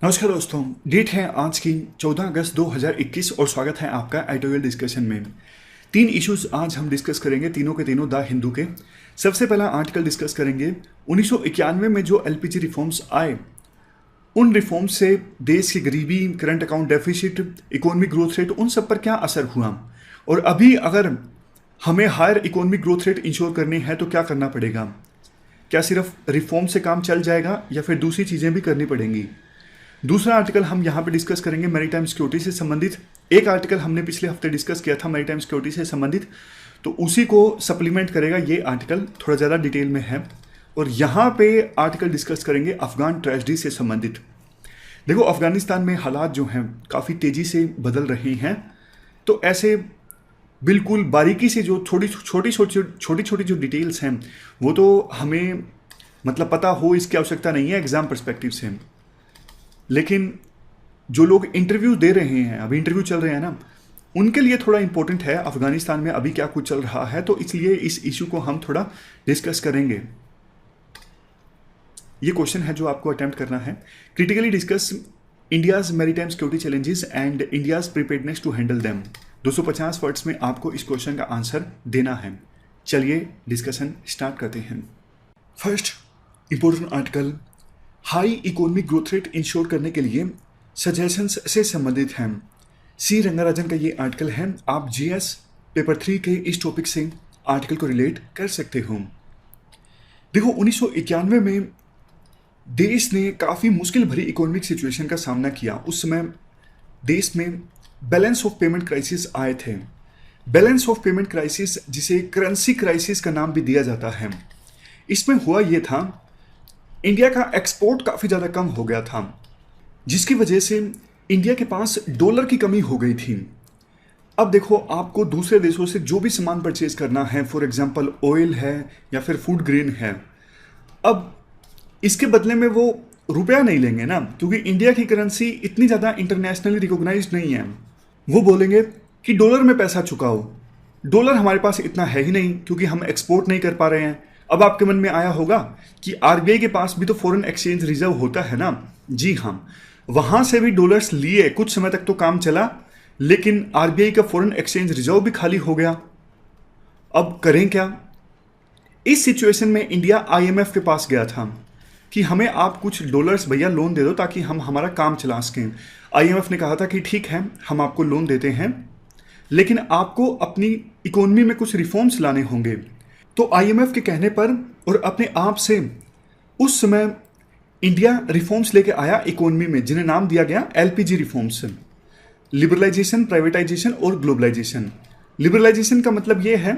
नमस्कार दोस्तों। डेट है आज की 14 अगस्त 2021 और स्वागत है आपका एडिटोरियल डिस्कशन में। तीन इश्यूज आज हम डिस्कस करेंगे, तीनों के तीनों द हिंदू के। सबसे पहला आर्टिकल डिस्कस करेंगे 1991 में जो एलपीजी रिफॉर्म्स आए, उन रिफॉर्म्स से देश की गरीबी, current account deficit, economic growth rate, उन सब पर क्या असर हुआ। और अभी अगर हमें higher economic growth rate ensure करनी है तो क्या करना पड़ेगा। क्या सिर्फ रिफॉर्म से काम चल जाएगा या फिर दूसरी चीज़ें भी करनी पड़ेंगी। दूसरा आर्टिकल हम यहाँ पे डिस्कस करेंगे मैरीटाइम सिक्योरिटी से संबंधित। एक आर्टिकल हमने पिछले हफ्ते डिस्कस किया था मैरीटाइम सिक्योरिटी से संबंधित, तो उसी को सप्लीमेंट करेगा ये आर्टिकल, थोड़ा ज़्यादा डिटेल में है। और यहाँ पे आर्टिकल डिस्कस करेंगे अफगान ट्रेजेडी से संबंधित। देखो, अफगानिस्तान में हालात जो हैं काफ़ी तेज़ी से बदल रहे हैं, तो ऐसे बिल्कुल बारीकी से जो छोटी छोटी जो डिटेल्स हैं वो तो हमें मतलब पता हो, इसकी आवश्यकता नहीं है एग्जाम पर्सपेक्टिव से। लेकिन जो लोग इंटरव्यू दे रहे हैं, अभी इंटरव्यू चल रहे हैं ना, उनके लिए थोड़ा इंपॉर्टेंट है अफगानिस्तान में अभी क्या कुछ चल रहा है, तो इसलिए इस इशू को हम थोड़ा डिस्कस करेंगे। ये क्वेश्चन है जो आपको अटेम्प्ट करना है। Critically discuss India's maritime security challenges and India's preparedness to handle them. 250 words में आपको इस क्वेश्चन का आंसर देना है। चलिए डिस्कशन स्टार्ट करते हैं। First important article high economic growth rate ensure करने के लिए सजेशंस से संबंधित हैं। सी रंगाराजन का ये आर्टिकल है। आप जीएस पेपर 3 के इस टॉपिक से आर्टिकल को रिलेट कर सकते हो। देखो, 1991 में देश ने काफ़ी मुश्किल भरी इकोनॉमिक सिचुएशन का सामना किया। उस समय देश में बैलेंस ऑफ पेमेंट क्राइसिस आए थे। बैलेंस ऑफ पेमेंट क्राइसिस, जिसे करेंसी क्राइसिस का नाम भी दिया जाता है, इसमें हुआ ये था, इंडिया का एक्सपोर्ट काफ़ी ज़्यादा कम हो गया था, जिसकी वजह से इंडिया के पास डॉलर की कमी हो गई थी। अब देखो, आपको दूसरे देशों से जो भी सामान परचेज करना है, फॉर एग्जांपल ऑयल है या फिर फूड ग्रेन है, अब इसके बदले में वो रुपया नहीं लेंगे ना, क्योंकि इंडिया की करेंसी इतनी ज़्यादा इंटरनेशनली रिकॉग्नाइज्ड नहीं है। वो बोलेंगे कि डॉलर में पैसा चुकाओ। डॉलर हमारे पास इतना है ही नहीं क्योंकि हम एक्सपोर्ट नहीं कर पा रहे हैं। अब आपके मन में आया होगा कि आरबीआई के पास भी तो फॉरेन एक्सचेंज रिजर्व होता है ना। जी हाँ, वहाँ से भी डॉलर्स लिए, कुछ समय तक तो काम चला, लेकिन आरबीआई का फॉरेन एक्सचेंज रिजर्व भी खाली हो गया। अब करें क्या। इस सिचुएशन में इंडिया आईएमएफ के पास गया था कि हमें आप कुछ डॉलर्स भैया लोन दे दो ताकि हम हमारा काम चला सकें। आईएमएफ ने कहा था कि ठीक है, हम आपको लोन देते हैं, लेकिन आपको अपनी इकोनॉमी में कुछ रिफॉर्म्स लाने होंगे। तो आईएमएफ के कहने पर और अपने आप से उस समय इंडिया रिफॉर्म्स लेके आया इकोनॉमी में, जिन्हें नाम दिया गया एलपीजी रिफॉर्म्स। लिबरलाइजेशन, प्राइवेटाइजेशन और ग्लोबलाइजेशन। लिबरलाइजेशन का मतलब ये है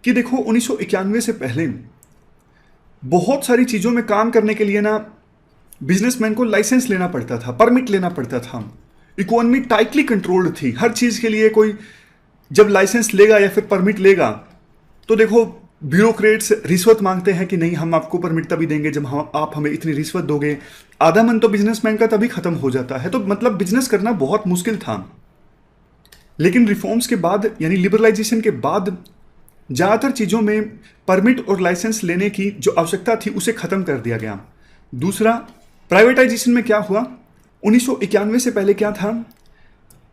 कि देखो, 1991 से पहले बहुत सारी चीज़ों में काम करने के लिए ना बिजनेसमैन को लाइसेंस लेना पड़ता था, परमिट लेना पड़ता था। इकोनॉमी टाइटली कंट्रोल्ड थी। हर चीज़ के लिए कोई जब लाइसेंस लेगा या फिर परमिट लेगा तो देखो, ब्यूरोक्रेट्स रिश्वत मांगते हैं कि नहीं, हम आपको परमिट तभी देंगे जब आप हमें इतनी रिश्वत दोगे। आधा मन तो बिजनेसमैन का तभी खत्म हो जाता है। तो मतलब बिजनेस करना बहुत मुश्किल था। लेकिन रिफॉर्म्स के बाद, यानी लिबरलाइजेशन के बाद, ज़्यादातर चीज़ों में परमिट और लाइसेंस लेने की जो आवश्यकता थी उसे ख़त्म कर दिया गया। दूसरा, प्राइवेटाइजेशन में क्या हुआ, 1991 से पहले क्या था,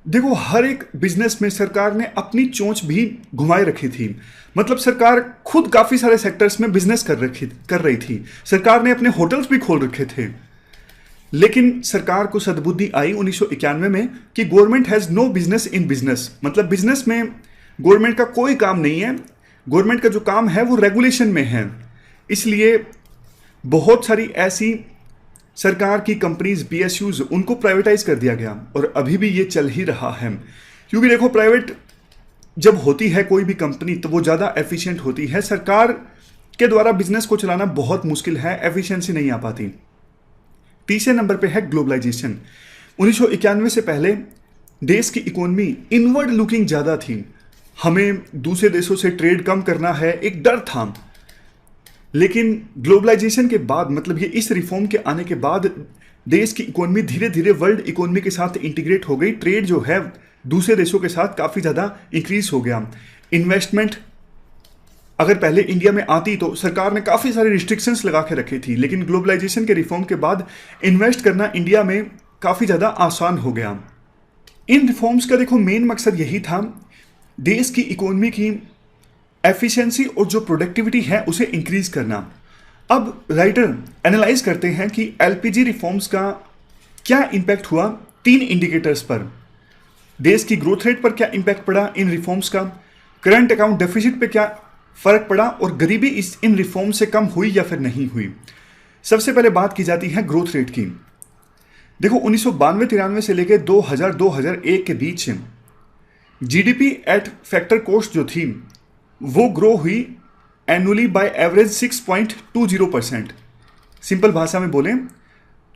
देखो, हर एक बिजनेस में सरकार ने अपनी चोंच भी घुमाए रखी थी। मतलब सरकार खुद काफ़ी सारे सेक्टर्स में बिजनेस कर रही थी। सरकार ने अपने होटल्स भी खोल रखे थे। लेकिन सरकार को सद्बुद्धि आई 1991 में कि government has no business in business. मतलब बिजनेस में गवर्नमेंट का कोई काम नहीं है। गवर्नमेंट का जो काम है वो रेगुलेशन में है। इसलिए बहुत सारी ऐसी सरकार की कंपनीज, पीएसयूज, उनको प्राइवेटाइज कर दिया गया। और अभी भी ये चल ही रहा है, क्योंकि देखो, प्राइवेट जब होती है कोई भी कंपनी तो वो ज़्यादा एफिशिएंट होती है। सरकार के द्वारा बिजनेस को चलाना बहुत मुश्किल है, एफिशिएंसी नहीं आ पाती। तीसरे नंबर पे है ग्लोबलाइजेशन। 1991 से पहले देश की इकोनॉमी इनवर्ड लुकिंग ज़्यादा थी। हमें दूसरे देशों से ट्रेड कम करना है, एक डर था। लेकिन ग्लोबलाइजेशन के बाद, मतलब ये इस रिफॉर्म के आने के बाद, देश की इकोनॉमी धीरे धीरे वर्ल्ड इकोनॉमी के साथ इंटीग्रेट हो गई। ट्रेड जो है दूसरे देशों के साथ काफ़ी ज़्यादा इंक्रीज हो गया। इन्वेस्टमेंट अगर पहले इंडिया में आती तो सरकार ने काफ़ी सारी रिस्ट्रिक्शंस लगा के रखी थी, लेकिन ग्लोबलाइजेशन के रिफॉर्म के बाद इन्वेस्ट करना इंडिया में काफ़ी ज़्यादा आसान हो गया। इन रिफॉर्म्स का देखो मेन मकसद यही था, देश की इकोनॉमी की एफिशिएंसी और जो प्रोडक्टिविटी है उसे इंक्रीज करना। अब राइटर एनालाइज करते हैं कि एलपीजी रिफॉर्म्स का क्या इम्पैक्ट हुआ 3 इंडिकेटर्स पर। देश की ग्रोथ रेट पर क्या इम्पैक्ट पड़ा इन रिफॉर्म्स का, करंट अकाउंट डेफिसिट पे क्या फर्क पड़ा, और गरीबी इन रिफॉर्म से कम हुई या फिर नहीं हुई। सबसे पहले बात की जाती है ग्रोथ रेट की। देखो 1992-93 से लेकर 2000-2001 के बीच जीडीपी एट फैक्टर कॉस्ट जो थी वो ग्रो हुई एनुअली बाय एवरेज 6.20%। सिंपल भाषा में बोलें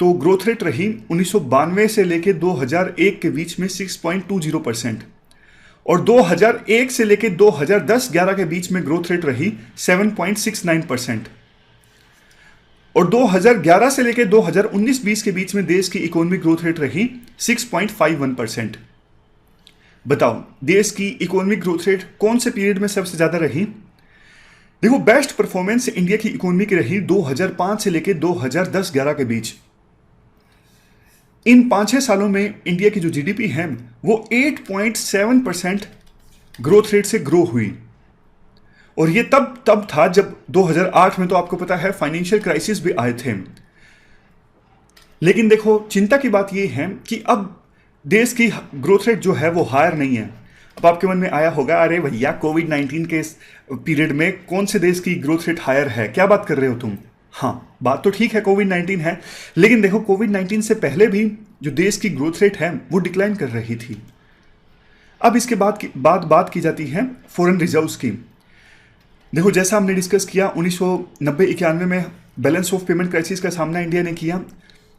तो ग्रोथ रेट रही 1992 से लेकर 2001 के बीच में 6.20%, और 2001 से लेकर 2010-11 के बीच में ग्रोथ रेट रही 7.69%, और 2011 से लेकर 2019-20 के बीच में देश की इकोनॉमिक ग्रोथ रेट रही 6.51%। बताओ देश की इकोनॉमिक ग्रोथ रेट कौन से पीरियड में सबसे ज्यादा रही? देखो बेस्ट परफॉर्मेंस इंडिया की इकोनॉमी की रही 2005 से लेकर 2010-11 के बीच। इन 5-6 सालों में इंडिया की जो जीडीपी है वो 8.7% ग्रोथ रेट से ग्रो हुई, और ये तब था जब 2008 में तो आपको पता है फाइनेंशियल क्राइसिस भी आए थे। लेकिन देखो चिंता की बात ये है कि अब देश की ग्रोथ रेट जो है वो हायर नहीं है। अब आपके मन में आया होगा, अरे भैया कोविड-19 के पीरियड में कौन से देश की ग्रोथ रेट हायर है, क्या बात कर रहे हो तुम? हाँ बात तो ठीक है, कोविड-19 है, लेकिन देखो कोविड-19 से पहले भी जो देश की ग्रोथ रेट है वो डिक्लाइन कर रही थी। अब इसके बाद बात की जाती है फॉरेन रिजर्व्स की। देखो जैसा हमने डिस्कस किया 1990-91 में बैलेंस ऑफ पेमेंट क्राइसिस का सामना इंडिया ने किया।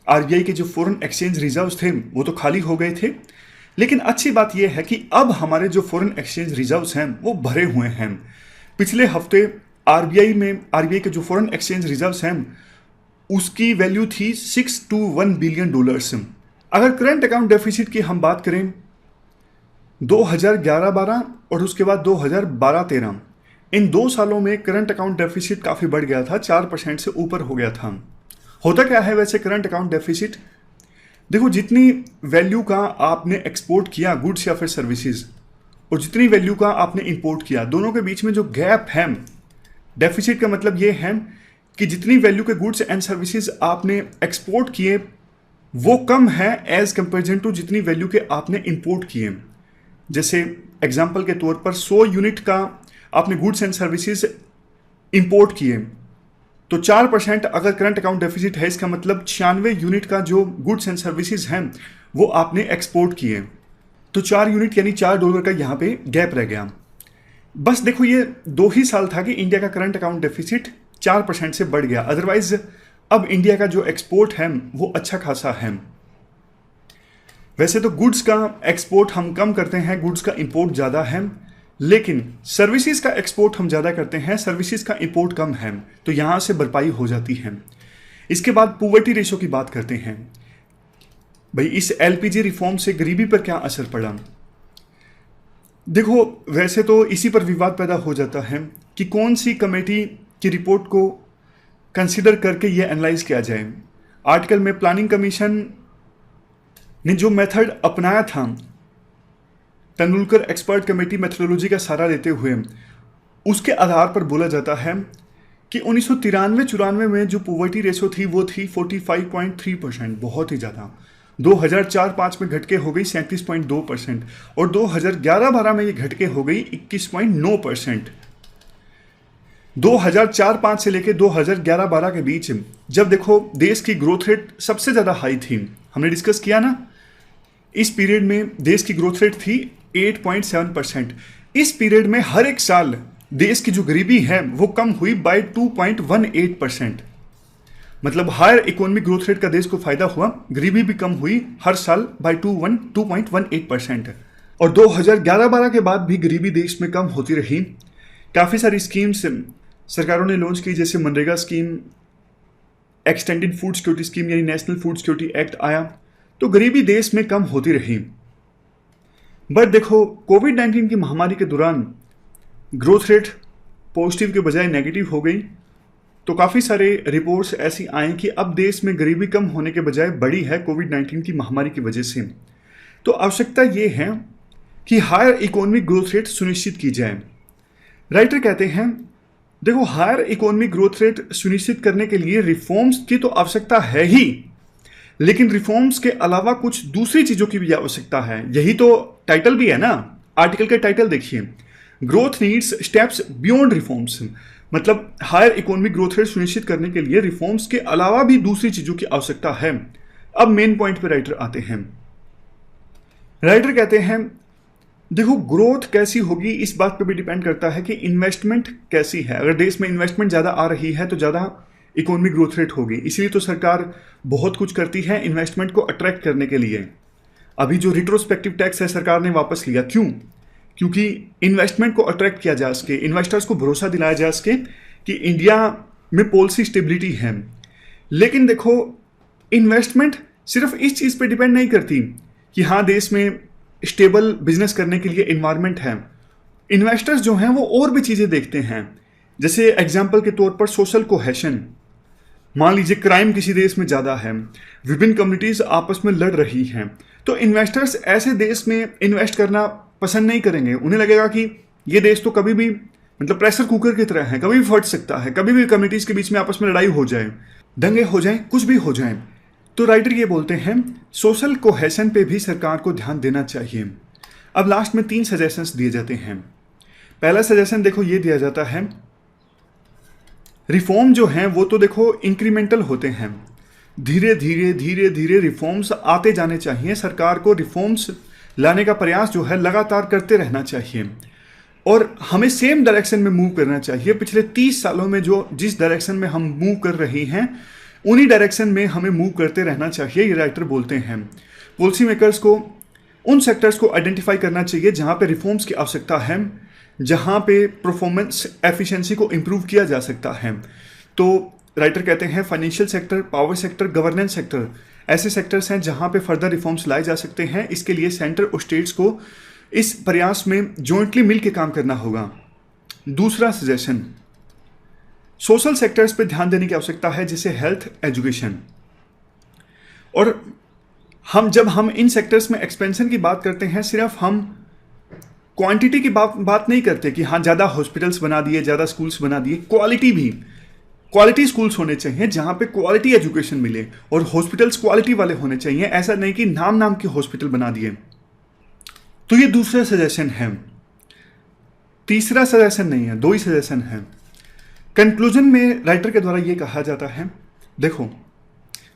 आरबीआई के जो फॉरेन एक्सचेंज रिजर्व्स थे वो तो खाली हो गए थे, लेकिन अच्छी बात यह है कि अब हमारे जो फॉरेन एक्सचेंज रिजर्व्स हैं वो भरे हुए हैं। पिछले हफ्ते आरबीआई के जो फॉरेन एक्सचेंज रिजर्व्स हैं उसकी वैल्यू थी $6 to $1 बिलियन। अगर करंट अकाउंट डेफिसिट की हम बात करें 2011-12 और उसके बाद 2012-13, इन 2 सालों में करंट अकाउंट डेफिसिट काफ़ी बढ़ गया था, 4% से ऊपर हो गया था। होता क्या है वैसे करंट अकाउंट डेफिसिट? देखो जितनी वैल्यू का आपने एक्सपोर्ट किया गुड्स या फिर सर्विसेज, और जितनी वैल्यू का आपने इंपोर्ट किया, दोनों के बीच में जो गैप है, डेफिसिट का मतलब ये है कि जितनी वैल्यू के गुड्स एंड सर्विसेज आपने एक्सपोर्ट किए वो कम है एज कंपेरिजन टू जितनी वैल्यू के आपने इंपोर्ट किए। जैसे एग्जांपल के तौर पर 100 यूनिट का आपने गुड्स एंड सर्विसेज इंपोर्ट किए तो 4% अगर करंट अकाउंट डेफिसिट है, इसका मतलब 96 यूनिट का जो गुड्स एंड सर्विसेज हैं वो आपने एक्सपोर्ट किए, तो 4 यूनिट यानी $4 का यहाँ पे गैप रह गया। बस देखो ये 2 ही साल था कि इंडिया का करंट अकाउंट डेफिसिट 4% से बढ़ गया, अदरवाइज अब इंडिया का जो एक्सपोर्ट है वो अच्छा खासा है। वैसे तो गुड्स का एक्सपोर्ट हम कम करते हैं, गुड्स का इंपोर्ट ज़्यादा है, लेकिन सर्विसेज का एक्सपोर्ट हम ज़्यादा करते हैं, सर्विसेज का इंपोर्ट कम है, तो यहाँ से भरपाई हो जाती है। इसके बाद पॉवर्टी रेशो की बात करते हैं। भाई इस एलपीजी रिफॉर्म से गरीबी पर क्या असर पड़ा? देखो वैसे तो इसी पर विवाद पैदा हो जाता है कि कौन सी कमेटी की रिपोर्ट को कंसिडर करके ये एनालाइज किया जाए। आर्टिकल में प्लानिंग कमीशन ने जो मेथड अपनाया था, तेंदुलकर एक्सपर्ट कमेटी मेथोडोलॉजी का सहारा लेते हुए, उसके आधार पर बोला जाता है कि 1993-94 में जो पॉवर्टी रेशो थी वो थी 45.3%, बहुत ही ज़्यादा। 2004-05 में घटके हो गई 37.2%, और 2011-12 में ये घटके हो गई 21.9%। 2004-05 से लेकर 2011-12 के बीच जब देखो देश की ग्रोथ रेट सबसे ज़्यादा हाई थी, हमने डिस्कस किया ना, इस पीरियड में देश की ग्रोथ रेट थी 8.7%। इस पीरियड में हर एक साल देश की जो गरीबी है वो कम हुई बाय 2.18%। मतलब हायर इकोनॉमिक ग्रोथ रेट का देश को फायदा हुआ, गरीबी भी कम हुई हर साल बाय 2.18%। और 2011-12 के बाद भी गरीबी देश में कम होती रही। काफ़ी सारी स्कीम्स सरकारों ने लॉन्च की, जैसे MNREGA scheme, extended food security scheme यानी नेशनल फूड सिक्योरिटी एक्ट आया, तो गरीबी देश में कम होती रही। बट देखो कोविड-19 की महामारी के दौरान ग्रोथ रेट पॉजिटिव के बजाय नेगेटिव हो गई, तो काफ़ी सारे रिपोर्ट्स ऐसी आए कि अब देश में गरीबी कम होने के बजाय बढ़ी है कोविड-19 की महामारी की वजह से। तो आवश्यकता ये है कि हायर इकोनॉमिक ग्रोथ रेट सुनिश्चित की जाए। राइटर कहते हैं, देखो हायर इकोनॉमिक ग्रोथ रेट सुनिश्चित करने के लिए रिफॉर्म्स की तो आवश्यकता है ही, लेकिन रिफॉर्म्स के अलावा कुछ दूसरी चीज़ों की भी आवश्यकता है। यही तो टाइटल भी है ना, आर्टिकल का टाइटल देखिए, growth needs steps beyond reforms. मतलब हायर इकोनॉमिक ग्रोथ रेट सुनिश्चित करने के लिए रिफॉर्म्स के अलावा भी दूसरी चीज़ों की आवश्यकता है। अब मेन पॉइंट पे राइटर आते हैं। राइटर कहते हैं, देखो ग्रोथ कैसी होगी इस बात पे भी डिपेंड करता है कि इन्वेस्टमेंट कैसी है। अगर देश में इन्वेस्टमेंट ज़्यादा आ रही है तो ज़्यादा इकोनॉमिक ग्रोथ रेट होगी। इसलिए तो सरकार बहुत कुछ करती है इन्वेस्टमेंट को अट्रैक्ट करने के लिए। अभी जो रिट्रोस्पेक्टिव टैक्स है सरकार ने वापस लिया, क्यों? क्योंकि इन्वेस्टमेंट को अट्रैक्ट किया जा सके, इन्वेस्टर्स को भरोसा दिलाया जा सके कि इंडिया में पॉलिसी स्टेबिलिटी है। लेकिन देखो इन्वेस्टमेंट सिर्फ इस चीज़ पे डिपेंड नहीं करती कि हाँ देश में स्टेबल बिजनेस करने के लिए इन्वायरमेंट है। इन्वेस्टर्स जो हैं वो और भी चीज़ें देखते हैं, जैसे एग्जाम्पल के तौर पर सोशल कोहेशन। मान लीजिए क्राइम किसी देश में ज़्यादा है, विभिन्न कम्युनिटीज़ आपस में लड़ रही हैं, तो इन्वेस्टर्स ऐसे देश में इन्वेस्ट करना पसंद नहीं करेंगे। उन्हें लगेगा कि ये देश तो कभी भी मतलब प्रेशर कुकर की तरह है, कभी भी फट सकता है, कभी भी कम्युनिटीज़ के बीच में आपस में लड़ाई हो जाए, दंगे हो जाए, कुछ भी हो जाए। तो राइटर ये बोलते हैं सोशल कोहेशन पे भी सरकार को ध्यान देना चाहिए। अब लास्ट में 3 सजेशंस दिए जाते हैं। पहला सजेशन देखो ये दिया जाता है, रिफॉर्म जो हैं वो तो देखो इंक्रीमेंटल होते हैं, धीरे धीरे रिफॉर्म्स आते जाने चाहिए। सरकार को रिफॉर्म्स लाने का प्रयास जो है लगातार करते रहना चाहिए और हमें सेम डायरेक्शन में मूव करना चाहिए। पिछले 30 सालों में जो जिस डायरेक्शन में हम मूव कर रहे हैं उन्हीं डायरेक्शन में हमें मूव करते रहना चाहिए, ये राइटर बोलते हैं। पॉलिसी मेकर्स को उन सेक्टर्स को आइडेंटिफाई करना चाहिए जहाँ पे रिफॉर्म्स की आवश्यकता है, जहाँ पे परफॉर्मेंस एफिशिएंसी को इम्प्रूव किया जा सकता है। तो राइटर कहते हैं financial sector, power sector, governance sector ऐसे सेक्टर्स हैं जहाँ पे फर्दर रिफॉर्म्स लाए जा सकते हैं। इसके लिए सेंटर और स्टेट्स को इस प्रयास में जॉइंटली मिल के काम करना होगा। दूसरा सजेशन, सोशल सेक्टर्स पे ध्यान देने की आवश्यकता है, जैसे हेल्थ, एजुकेशन। और जब हम इन सेक्टर्स में एक्सपेंशन की बात करते हैं, सिर्फ हम क्वांटिटी की बात नहीं करते कि हाँ ज़्यादा हॉस्पिटल्स बना दिए, ज़्यादा स्कूल्स बना दिए। क्वालिटी स्कूल्स होने चाहिए जहाँ पे क्वालिटी एजुकेशन मिले, और हॉस्पिटल्स क्वालिटी वाले होने चाहिए। ऐसा नहीं कि नाम के हॉस्पिटल बना दिए। तो ये दूसरा सजेशन है। तीसरा सजेशन नहीं है, 2 ही सजेशन है। कंक्लूजन में राइटर के द्वारा ये कहा जाता है, देखो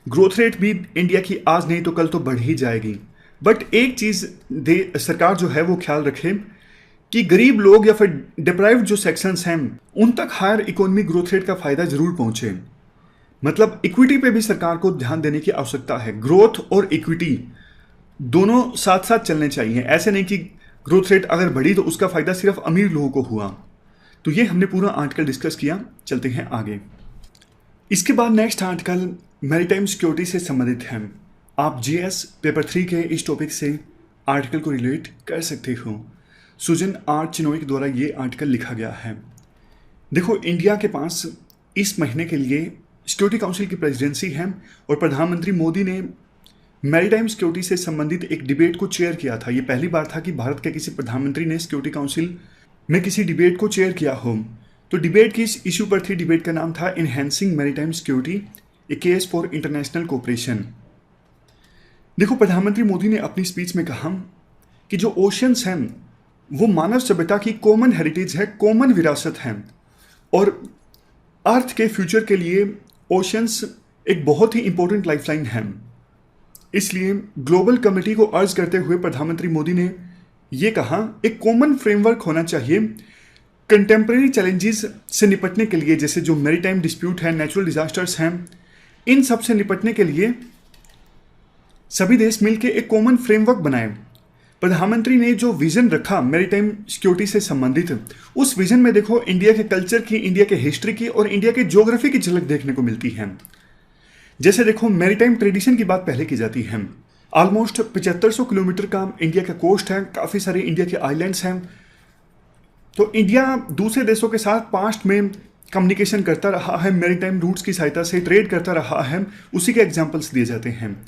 ग्रोथ रेट भी इंडिया की आज नहीं तो कल तो बढ़ ही जाएगी, बट एक चीज़ सरकार जो है वो ख्याल रखे कि गरीब लोग या फिर डिप्राइव्ड जो सेक्शंस हैं उन तक हायर इकोनॉमिक ग्रोथ रेट का फायदा जरूर पहुंचे। मतलब इक्विटी पे भी सरकार को ध्यान देने की आवश्यकता है। ग्रोथ और इक्विटी दोनों साथ साथ चलने चाहिए। ऐसे नहीं कि ग्रोथ रेट अगर बढ़ी तो उसका फायदा सिर्फ अमीर लोगों को हुआ। तो ये हमने पूरा आर्टिकल डिस्कस किया। चलते हैं आगे। इसके बाद नेक्स्ट आर्टिकल मैरीटाइम सिक्योरिटी से संबंधित है। आप जीएस पेपर 3 के इस टॉपिक से आर्टिकल को रिलेट कर सकते हो। सुजन आर चिनोई के द्वारा ये आर्टिकल लिखा गया है। देखो इंडिया के पास इस महीने के लिए सिक्योरिटी काउंसिल की प्रेसिडेंसी है और प्रधानमंत्री मोदी ने मैरीटाइम सिक्योरिटी से संबंधित एक डिबेट को चेयर किया था। ये पहली बार था कि भारत के किसी प्रधानमंत्री ने सिक्योरिटी काउंसिल में किसी डिबेट को चेयर किया हो। तो डिबेट किस इशू पर थी? डिबेट का नाम था enhancing maritime security, A case for international cooperation. देखो प्रधानमंत्री मोदी ने अपनी स्पीच में कहा कि जो ओशंस हैं वो मानव सभ्यता की कॉमन हेरिटेज है, कॉमन विरासत है, और अर्थ के फ्यूचर के लिए ओशंस एक बहुत ही इंपॉर्टेंट लाइफलाइन है। इसलिए ग्लोबल कम्युनिटी को अर्ज करते हुए प्रधानमंत्री मोदी ने ये कहा, एक कॉमन फ्रेमवर्क होना चाहिए कंटेम्प्रेरी चैलेंजेस से निपटने के लिए, जैसे जो मैरीटाइम डिस्प्यूट है, नेचुरल डिजास्टर्स हैं, इन सब से निपटने के लिए सभी देश मिलकर एक कॉमन फ्रेमवर्क बनाएं। प्रधानमंत्री ने जो विजन रखा मैरीटाइम सिक्योरिटी से संबंधित, उस विजन में देखो इंडिया के कल्चर की, इंडिया के हिस्ट्री की और इंडिया के ज्योग्राफी की झलक देखने को मिलती है। जैसे देखो मैरीटाइम ट्रेडिशन की बात पहले की जाती है। ऑलमोस्ट 7500 किलोमीटर का इंडिया का कोस्ट है, काफ़ी सारे इंडिया के आइलैंड्स हैं, तो इंडिया दूसरे देशों के साथ पास्ट में कम्युनिकेशन करता रहा है, मैरीटाइम रूट्स की सहायता से ट्रेड करता रहा है, उसी के एग्जाम्पल्स दिए जाते हैं।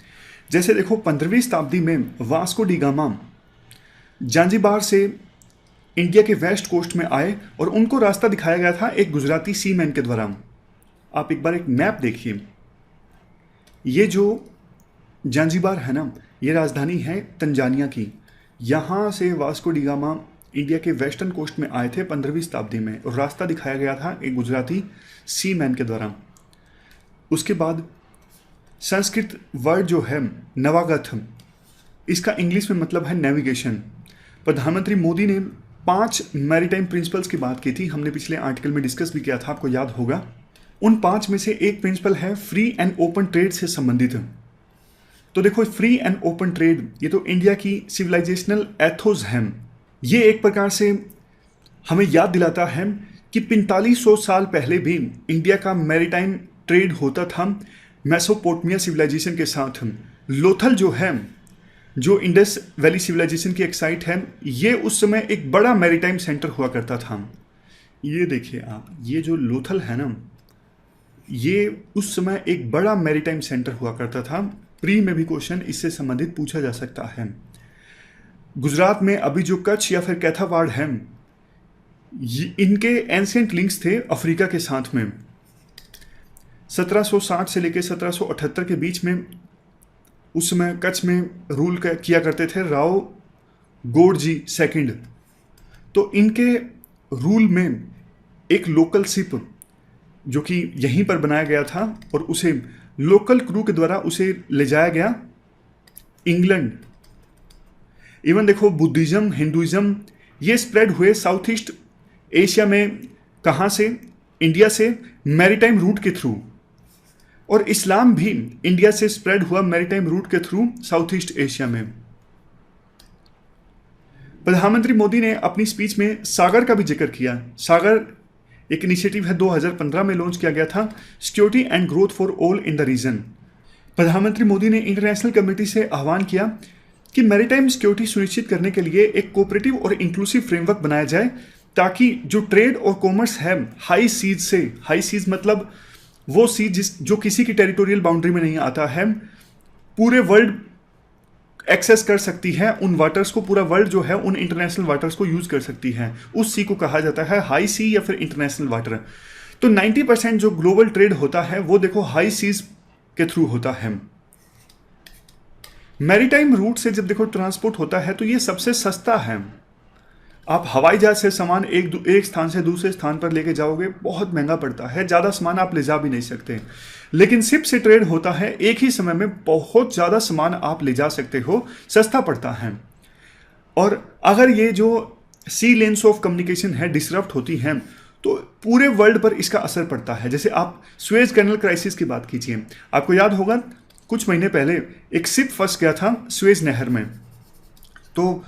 जैसे देखो 15वीं शताब्दी में वास्को डी गामा जांजिबार से इंडिया के वेस्ट कोस्ट में आए और उनको रास्ता दिखाया गया था एक गुजराती सीमैन के द्वारा। आप एक बार एक मैप देखिए, ये जो जांजिबार है ना, ये राजधानी है तंजानिया की। यहाँ से वास्को डी गामा इंडिया के वेस्टर्न कोस्ट में आए थे 15वीं शताब्दी में और रास्ता दिखाया गया था एक गुजराती सीमैन के द्वारा। उसके बाद संस्कृत वर्ड जो है नवागत, इसका इंग्लिश में मतलब है नेविगेशन। प्रधानमंत्री मोदी ने 5 मैरीटाइम प्रिंसिपल्स की बात की थी, हमने पिछले आर्टिकल में डिस्कस भी किया था, आपको याद होगा। उन 5 में से एक प्रिंसिपल है फ्री एंड ओपन ट्रेड से संबंधित। तो देखो फ्री एंड ओपन ट्रेड ये तो इंडिया की सिविलाइजेशनल एथोस है। ये एक प्रकार से हमें याद दिलाता है कि 4500 साल पहले भी इंडिया का मैरीटाइम ट्रेड होता था मेसोपोटामिया सिविलाइजेशन के साथ। लोथल जो है, जो इंडस वैली सिविलाइजेशन की एक साइट है, ये उस समय एक बड़ा मैरीटाइम सेंटर हुआ करता था। ये देखिए आप, ये जो लोथल है ना, ये उस समय एक बड़ा मैरीटाइम सेंटर हुआ करता था। प्री में भी क्वेश्चन इससे संबंधित पूछा जा सकता है। गुजरात में अभी जो कच्छ या फिर कैथावाड़ है, इनके एंशिएंट लिंक्स थे अफ्रीका के साथ में। 1760 से लेकर 1778 के बीच में उस समय कच्छ में रूल किया करते थे राव गोडजी सेकंड। तो इनके रूल में एक लोकल शिप जो कि यहीं पर बनाया गया था और उसे लोकल क्रू के द्वारा उसे ले जाया गया इंग्लैंड। इवन देखो बुद्धिज्म, हिंदुइज्म ये स्प्रेड हुए साउथ ईस्ट एशिया में। कहाँ से? इंडिया से मैरीटाइम रूट के थ्रू। और इस्लाम भी इंडिया से स्प्रेड हुआ मैरीटाइम रूट के थ्रू साउथ ईस्ट एशिया में। प्रधानमंत्री मोदी ने अपनी स्पीच में सागर का भी जिक्र किया। सागर एक इनिशिएटिव है, 2015 में लॉन्च किया गया था, security and growth for all in the region. प्रधानमंत्री मोदी ने इंटरनेशनल कम्युनिटी से आह्वान किया कि मैरीटाइम सिक्योरिटी सुनिश्चित करने के लिए एक कोऑपरेटिव और इंक्लूसिव फ्रेमवर्क बनाया जाए, ताकि जो ट्रेड और कॉमर्स है हाई सीज से, हाई सीज मतलब वो सीज जो किसी की टेरिटोरियल बाउंड्री में नहीं आता है, पूरे वर्ल्ड एक्सेस कर सकती है उन वाटर्स को। पूरा वर्ल्ड जो है उन इंटरनेशनल वाटर्स को यूज कर सकती है। उस सी को कहा जाता है हाई सी या फिर इंटरनेशनल वाटर। तो 90% जो ग्लोबल ट्रेड होता है वो देखो हाई सीज के थ्रू होता है। मैरीटाइम रूट से जब देखो ट्रांसपोर्ट होता है तो ये सबसे सस्ता है। आप हवाई जहाज से सामान एक स्थान से दूसरे स्थान पर लेके जाओगे, बहुत महंगा पड़ता है, ज़्यादा सामान आप ले जा भी नहीं सकते। लेकिन शिप से ट्रेड होता है, एक ही समय में बहुत ज़्यादा सामान आप ले जा सकते हो, सस्ता पड़ता है। और अगर ये जो सी लेन्स ऑफ कम्युनिकेशन है डिसरप्ट होती हैं तो पूरे वर्ल्ड पर इसका असर पड़ता है। जैसे आप सुएज कैनल क्राइसिस की बात कीजिए, आपको याद होगा कुछ महीने पहले एक शिप फंस गया था सुएज नहर में, तो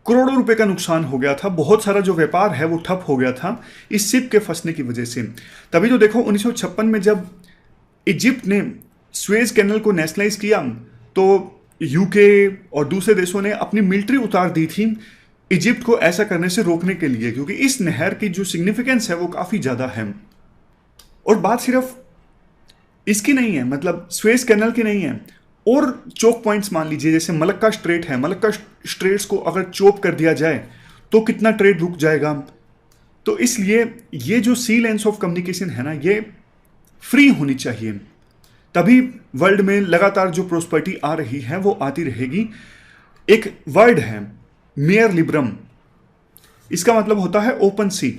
करोड़ों रुपए का नुकसान हो गया था। बहुत सारा जो व्यापार है वो ठप हो गया था इस शिप के फंसने की वजह से। तभी तो देखो 1956 में जब इजिप्ट ने सुएज कैनल को नेशनलाइज किया तो यूके और दूसरे देशों ने अपनी मिलिट्री उतार दी थी इजिप्ट को ऐसा करने से रोकने के लिए, क्योंकि इस नहर की जो सिग्निफिकेंस है वो काफ़ी ज़्यादा है। और बात सिर्फ इसकी नहीं है, मतलब सुएज कैनल की नहीं है, और चोक पॉइंट्स मान लीजिए जैसे मलक्का स्ट्रेट है, मलक्का स्ट्रेट्स को अगर चोप कर दिया जाए तो कितना ट्रेड रुक जाएगा। तो इसलिए ये जो सी लेन्स ऑफ कम्युनिकेशन है ना, ये फ्री होनी चाहिए, तभी वर्ल्ड में लगातार जो प्रोस्पेरिटी आ रही है वो आती रहेगी। एक वर्ड है मेयर लिबरम, इसका मतलब होता है ओपन सी।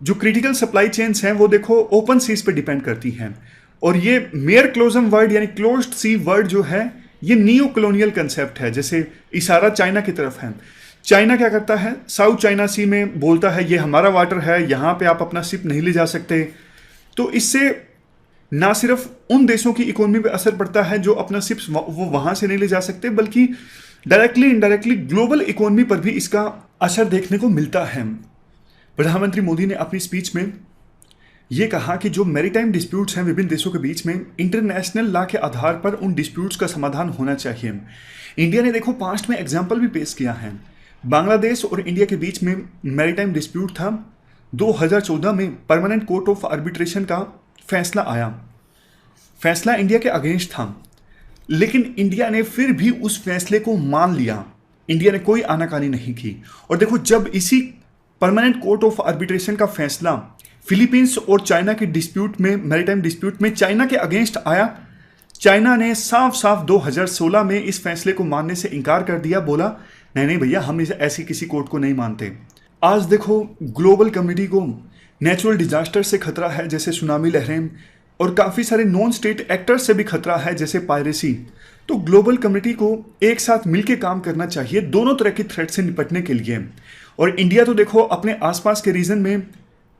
जो क्रिटिकल सप्लाई चेन्स हैं वो देखो ओपन सीज पे डिपेंड करती हैं। और ये मेयर क्लोजम वर्ड यानी क्लोज्ड सी वर्ड जो है ये नियो कॉलोनियल कंसेप्ट है। जैसे इशारा चाइना की तरफ है, चाइना क्या करता है, साउथ चाइना सी में बोलता है ये हमारा वाटर है, यहाँ पे आप अपना शिप नहीं ले जा सकते। तो इससे ना सिर्फ उन देशों की इकोनॉमी पे असर पड़ता है जो अपना शिप्स वो वहाँ से नहीं ले जा सकते, बल्कि डायरेक्टली इनडायरेक्टली ग्लोबल इकोनॉमी पर भी इसका असर देखने को मिलता है। प्रधानमंत्री मोदी ने अपनी स्पीच में ये कहा कि जो मैरीटाइम डिस्प्यूट्स हैं विभिन्न देशों के बीच में, इंटरनेशनल लॉ के आधार पर उन डिस्प्यूट्स का समाधान होना चाहिए। इंडिया ने देखो पास्ट में एग्जाम्पल भी पेश किया है। बांग्लादेश और इंडिया के बीच में मैरीटाइम डिस्प्यूट था। 2014 में परमानेंट कोर्ट ऑफ आर्बिट्रेशन का फैसला आया। फैसला इंडिया के अगेंस्ट था, लेकिन इंडिया ने फिर भी उस फैसले को मान लिया। इंडिया ने कोई आनाकानी नहीं की। और देखो, जब इसी परमानेंट कोर्ट ऑफ आर्बिट्रेशन का फैसला फिलीपींस और चाइना के डिस्प्यूट में, मैरीटाइम डिस्प्यूट में चाइना के अगेंस्ट आया, चाइना ने साफ साफ 2016 में इस फैसले को मानने से इनकार कर दिया। बोला नहीं नहीं भैया, हम ऐसी किसी कोर्ट को नहीं मानते। आज देखो, ग्लोबल कम्युनिटी को नेचुरल डिजास्टर से खतरा है, जैसे सुनामी लहरें, और काफ़ी सारे नॉन स्टेट एक्टर्स से भी खतरा है, जैसे पायरेसी। तो ग्लोबल कम्युनिटी को एक साथ मिलकर काम करना चाहिए दोनों तरह की थ्रेट से निपटने के लिए। और इंडिया तो देखो, अपने आसपास के रीजन में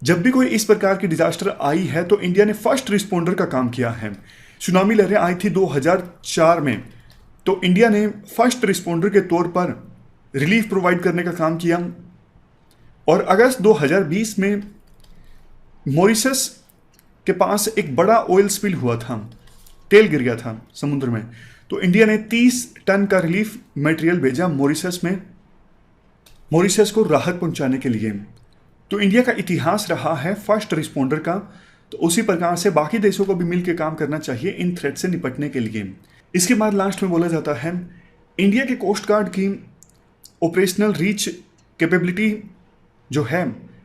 जब भी कोई इस प्रकार की डिजास्टर आई है तो इंडिया ने फर्स्ट रिस्पॉन्डर का काम किया है। सुनामी लहरें आई थी 2004 में, तो इंडिया ने फर्स्ट रिस्पॉन्डर के तौर पर रिलीफ प्रोवाइड करने का काम किया। और अगस्त 2020 में मॉरिशस के पास एक बड़ा ऑयल स्पिल हुआ था, तेल गिर गया था समुद्र में, तो इंडिया ने 30 टन का रिलीफ मटेरियल भेजा मॉरिशस में, मॉरिशस को राहत पहुंचाने के लिए। तो इंडिया का इतिहास रहा है फर्स्ट रिस्पॉन्डर का। तो उसी प्रकार से बाकी देशों को भी मिलकर काम करना चाहिए इन थ्रेट से निपटने के लिए। इसके बाद लास्ट में बोला जाता है, इंडिया के कोस्ट गार्ड की ऑपरेशनल रीच कैपेबिलिटी जो है,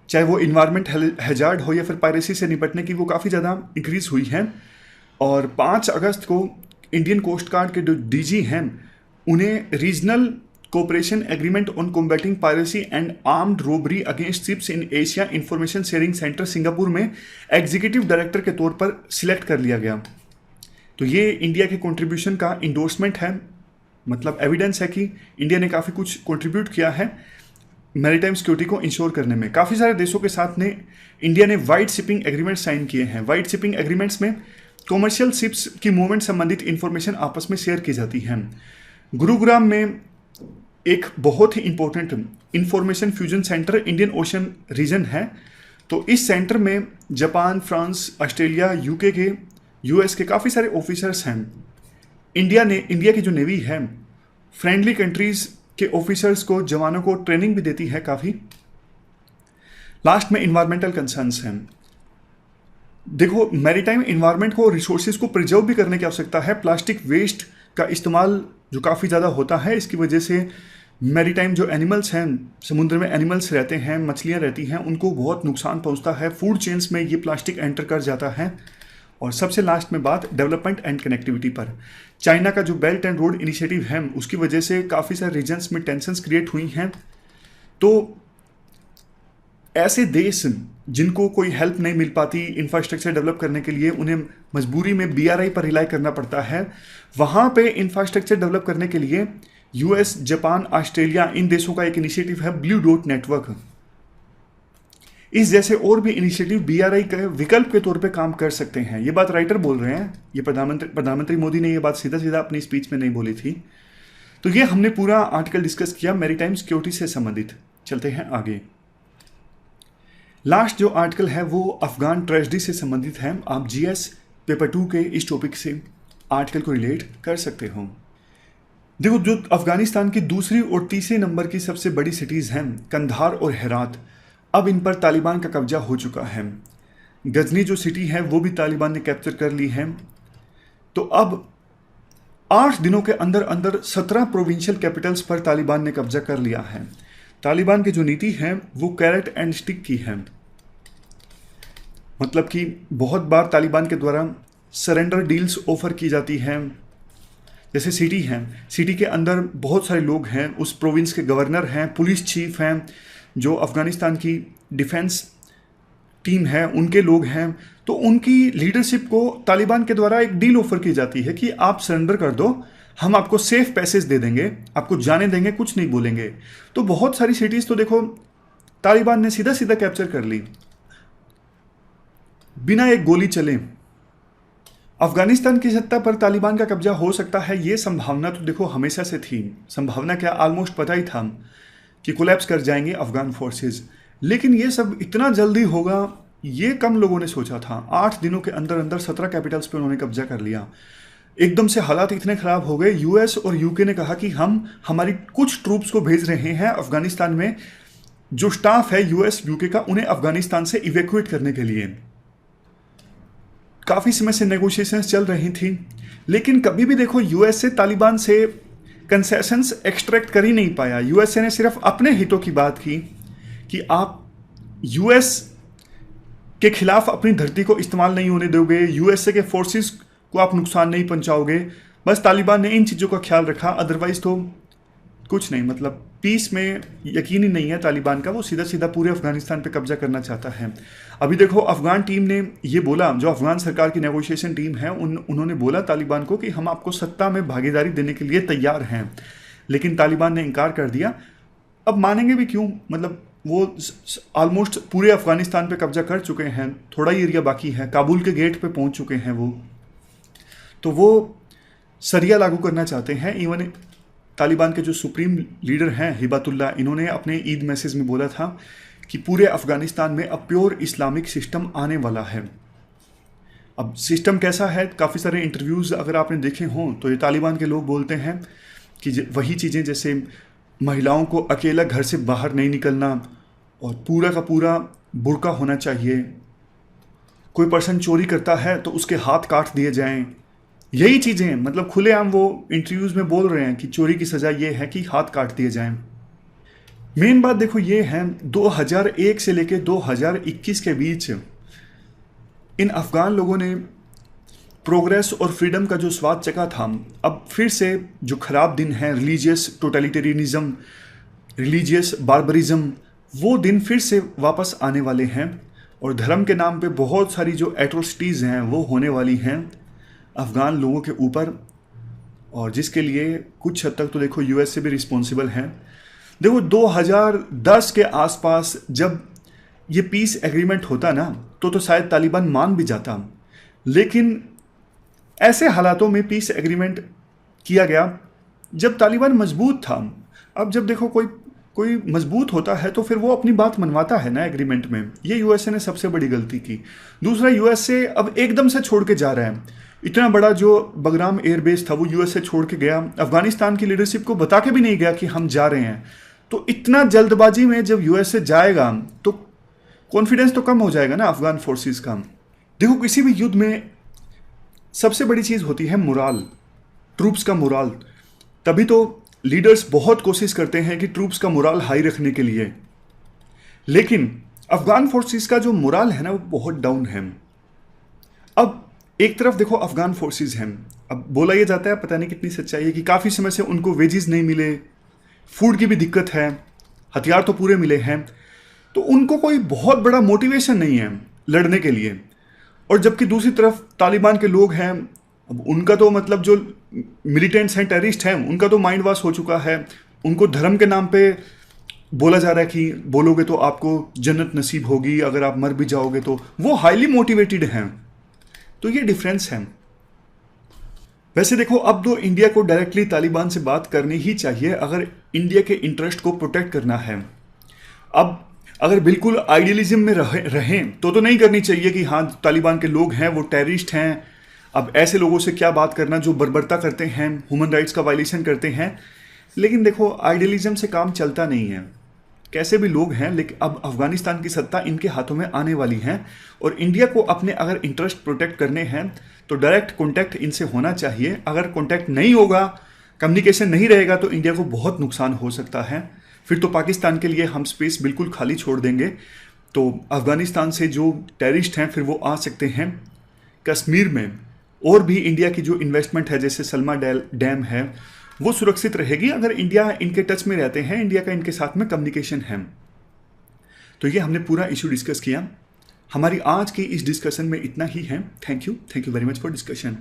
चाहे वो इन्वायरमेंट हैजार्ड हो या फिर पायरेसी से निपटने की, वो काफ़ी ज़्यादा इंक्रीज हुई है। और 5 अगस्त को इंडियन कोस्ट गार्ड के जो डीजी हैं, उन्हें regional cooperation agreement on combating piracy and armed robbery against ships in Asia information sharing centre Singapore में एग्जीक्यूटिव डायरेक्टर के तौर पर सिलेक्ट कर लिया गया। तो ये इंडिया के कंट्रीब्यूशन का इंडोर्समेंट है, मतलब एविडेंस है कि इंडिया ने काफ़ी कुछ कंट्रीब्यूट किया है मैरीटाइम सिक्योरिटी को इंश्योर करने में। काफ़ी सारे देशों के साथ ने इंडिया ने वाइड शिपिंग एग्रीमेंट साइन किए हैं। वाइड शिपिंग एग्रीमेंट्स में कॉमर्शियल शिप्स की मूवमेंट संबंधित इंफॉर्मेशन आपस में शेयर की जाती है। गुरुग्राम में एक बहुत ही important information fusion centre Indian ocean region है। तो इस सेंटर में जापान, फ्रांस, ऑस्ट्रेलिया, यूके के, यूएस के काफ़ी सारे ऑफिसर्स हैं। इंडिया की जो नेवी है, फ्रेंडली कंट्रीज के ऑफिसर्स को, जवानों को ट्रेनिंग भी देती है काफ़ी। लास्ट में इन्वायरमेंटल कंसर्न्स हैं। देखो, मैरीटाइम इन्वायरमेंट को, रिसोर्सेज को प्रिजर्व भी करने की आवश्यकता है। प्लास्टिक वेस्ट का इस्तेमाल जो काफ़ी ज़्यादा होता है, इसकी वजह से मैरीटाइम जो एनिमल्स हैं, समुद्र में एनिमल्स रहते हैं, मछलियाँ रहती हैं, उनको बहुत नुकसान पहुँचता है। फूड चेन्स में ये प्लास्टिक एंटर कर जाता है। और सबसे लास्ट में बात डेवलपमेंट एंड कनेक्टिविटी पर। चाइना का जो बेल्ट एंड रोड इनिशिएटिव है, उसकी वजह से काफ़ी सारे रीजन्स में टेंशन्स क्रिएट हुई हैं। तो ऐसे देश जिनको कोई हेल्प नहीं मिल पाती इंफ्रास्ट्रक्चर डेवलप करने के लिए, उन्हें मजबूरी में BRI पर रिलाई करना पड़ता है। वहाँ पे इंफ्रास्ट्रक्चर डेवलप करने के लिए US, जापान, ऑस्ट्रेलिया, इन देशों का एक इनिशिएटिव है ब्लू डॉट नेटवर्क। इस जैसे और भी इनिशिएटिव BRI के विकल्प के तौर पे काम कर सकते हैं। ये बात राइटर बोल रहे हैं, ये प्रधानमंत्री मोदी ने ये बात सीधा सीधा अपनी स्पीच में नहीं बोली थी। तो ये हमने पूरा आर्टिकल डिस्कस किया मैरीटाइम सिक्योरिटी से संबंधित। चलते हैं आगे। लास्ट जो आर्टिकल है वो अफगान ट्रेजेडी से संबंधित है। आप GS पेपर 2 के इस टॉपिक से आर्टिकल को रिलेट कर सकते हो। देखो, जो अफगानिस्तान की दूसरी और तीसरे नंबर की सबसे बड़ी सिटीज़ हैं, कंधार और हेरात, अब इन पर तालिबान का कब्जा हो चुका है। गजनी जो सिटी है वो भी तालिबान ने कैप्चर कर ली है। तो अब 8 दिनों के अंदर अंदर 17 प्रोविंशियल कैपिटल्स पर तालिबान ने कब्जा कर लिया है। तालिबान की जो नीति है वो कैरेट एंड स्टिक की है, मतलब कि बहुत बार तालिबान के द्वारा सरेंडर डील्स ऑफर की जाती हैं। जैसे सिटी है, सिटी के अंदर बहुत सारे लोग हैं, उस प्रोविंस के गवर्नर हैं, पुलिस चीफ हैं, जो अफगानिस्तान की डिफेंस टीम है उनके लोग हैं। तो उनकी लीडरशिप को तालिबान के द्वारा एक डील ऑफर की जाती है कि आप सरेंडर कर दो, हम आपको सेफ पैसेज दे देंगे, आपको जाने देंगे, कुछ नहीं बोलेंगे। तो बहुत सारी सिटीज़ तो देखो तालिबान ने सीधा सीधा कैप्चर कर ली बिना एक गोली चले। अफगानिस्तान की सत्ता पर तालिबान का कब्जा हो सकता है, ये संभावना तो देखो हमेशा से थी। संभावना क्या, ऑलमोस्ट पता ही था कि कोलैप्स कर जाएंगे अफगान फोर्सेस। लेकिन ये सब इतना जल्दी होगा ये कम लोगों ने सोचा था। 8 दिनों के अंदर अंदर 17 कैपिटल्स पे उन्होंने कब्जा कर लिया। एकदम से हालात इतने ख़राब हो गए, यूएस और यूके ने कहा कि हम हमारी कुछ ट्रूप्स को भेज रहे हैं अफगानिस्तान में, जो स्टाफ है यूएस यूके का, उन्हें अफगानिस्तान से इवैक्यूएट करने के लिए। काफ़ी समय से नेगोशिएशंस चल रही थी, लेकिन कभी भी देखो यूएस से तालिबान से कंसेशंस एक्सट्रैक्ट कर ही नहीं पाया। यूएसए ने सिर्फ अपने हितों की बात की कि आप यूएस के खिलाफ अपनी धरती को इस्तेमाल नहीं होने दोगे, यूएसए के फोर्सेस को आप नुकसान नहीं पहुंचाओगे। बस तालिबान ने इन चीज़ों का ख्याल रखा, अदरवाइज तो कुछ नहीं। मतलब पीस में यकीन ही नहीं है तालिबान का, वो सीधा सीधा पूरे अफगानिस्तान पे कब्जा करना चाहता है। अभी देखो अफगान टीम ने ये बोला, जो अफगान सरकार की नेगोशिएशन टीम है उन्होंने बोला तालिबान को कि हम आपको सत्ता में भागीदारी देने के लिए तैयार हैं, लेकिन तालिबान ने इनकार कर दिया। अब मानेंगे भी क्यों, मतलब वो ऑलमोस्ट पूरे अफगानिस्तान पे कब्जा कर चुके हैं, थोड़ा ही एरिया बाकी है, काबुल के गेट पे पहुंच चुके हैं वो, तो वो सरिया लागू करना चाहते हैं। इवन तालिबान के जो सुप्रीम लीडर हैं हिबातुल्लाह, इन्होंने अपने ईद मैसेज में बोला था कि पूरे अफगानिस्तान में अब प्योर इस्लामिक सिस्टम आने वाला है। अब सिस्टम कैसा है, काफ़ी सारे इंटरव्यूज़ अगर आपने देखे हों तो ये तालिबान के लोग बोलते हैं कि वही चीज़ें जैसे महिलाओं को अकेला घर से बाहर नहीं निकलना, और पूरा का पूरा बुर्का होना चाहिए, कोई पर्सन चोरी करता है तो उसके हाथ काट दिए जाएं, यही चीज़ें मतलब खुलेआम वो इंटरव्यूज़ में बोल रहे हैं कि चोरी की सज़ा ये है कि हाथ काट दिए जाएं। मेन बात देखो ये है, 2001 से लेकर 2021 के बीच इन अफ़गान लोगों ने प्रोग्रेस और फ्रीडम का जो स्वाद चखा था, अब फिर से जो ख़राब दिन है, रिलीजियस टोटलिटेरियनिज्म, रिलीजियस बार्बरिज्म, वो दिन फिर से वापस आने वाले हैं, और धर्म के नाम पे बहुत सारी जो एट्रोसिटीज़ हैं वो होने वाली हैं अफ़गान लोगों के ऊपर, और जिसके लिए कुछ हद तक तो देखो यूएस से भी रिस्पॉन्सिबल हैं। देखो 2010 के आसपास जब ये पीस एग्रीमेंट होता ना तो शायद तालिबान मान भी जाता, लेकिन ऐसे हालातों में पीस एग्रीमेंट किया गया जब तालिबान मजबूत था। अब जब देखो कोई मजबूत होता है तो फिर वो अपनी बात मनवाता है ना एग्रीमेंट में। ये यूएसए ने सबसे बड़ी गलती की। दूसरा, यूएसए अब एकदम से छोड़ के जा रहा है। इतना बड़ा जो बगराम एयरबेस था वो यूएसए छोड़ के गया, अफगानिस्तान की लीडरशिप को बता के भी नहीं गया कि हम जा रहे हैं। तो इतना जल्दबाजी में जब यूएसए जाएगा तो कॉन्फिडेंस तो कम हो जाएगा ना अफगान फोर्सेस का। देखो किसी भी युद्ध में सबसे बड़ी चीज़ होती है मोराल, ट्रूप्स का मोराल। तभी तो लीडर्स बहुत कोशिश करते हैं कि ट्रूप्स का मोराल हाई रखने के लिए, लेकिन अफगान फोर्सेस का जो मोराल है ना वो बहुत डाउन है। अब एक तरफ देखो अफगान फोर्सेस हैं, अब बोला ये जाता है, पता नहीं कितनी सच्चाई है, कि काफ़ी समय से उनको वेजेस नहीं मिले, फूड की भी दिक्कत है, हथियार तो पूरे मिले हैं, तो उनको कोई बहुत बड़ा मोटिवेशन नहीं है लड़ने के लिए। और जबकि दूसरी तरफ तालिबान के लोग हैं, अब उनका तो मतलब जो मिलिटेंट्स हैं, टेररिस्ट हैं, उनका तो माइंड वॉश हो चुका है। उनको धर्म के नाम पे बोला जा रहा है कि बोलोगे तो आपको जन्नत नसीब होगी, अगर आप मर भी जाओगे तो। वो हाईली मोटिवेटेड हैं। तो ये डिफरेंस है। वैसे देखो अब तो इंडिया को डायरेक्टली तालिबान से बात करनी ही चाहिए अगर इंडिया के इंटरेस्ट को प्रोटेक्ट करना है। अब अगर बिल्कुल आइडियलिज्म में रहें तो नहीं करनी चाहिए कि हाँ तालिबान के लोग हैं वो टेररिस्ट हैं, अब ऐसे लोगों से क्या बात करना जो बर्बरता करते हैं, ह्यूमन राइट्स का वायलेशन करते हैं। लेकिन देखो आइडियलिज्म से काम चलता नहीं है, कैसे भी लोग हैं, लेकिन अब अफगानिस्तान की सत्ता इनके हाथों में आने वाली है, और इंडिया को अपने अगर इंटरेस्ट प्रोटेक्ट करने हैं तो डायरेक्ट कॉन्टैक्ट इनसे होना चाहिए। अगर कॉन्टैक्ट नहीं होगा, कम्युनिकेशन नहीं रहेगा, तो इंडिया को बहुत नुकसान हो सकता है। फिर तो पाकिस्तान के लिए हम स्पेस बिल्कुल खाली छोड़ देंगे। तो अफगानिस्तान से जो टेररिस्ट हैं फिर वो आ सकते हैं कश्मीर में, और भी इंडिया की जो इन्वेस्टमेंट है जैसे सलमा डैम है वो सुरक्षित रहेगी अगर इंडिया इनके टच में रहते हैं, इंडिया का इनके साथ में कम्युनिकेशन है। तो ये हमने पूरा इशू डिस्कस किया। हमारी आज की इस डिस्कशन में इतना ही है। Thank you very much for discussion.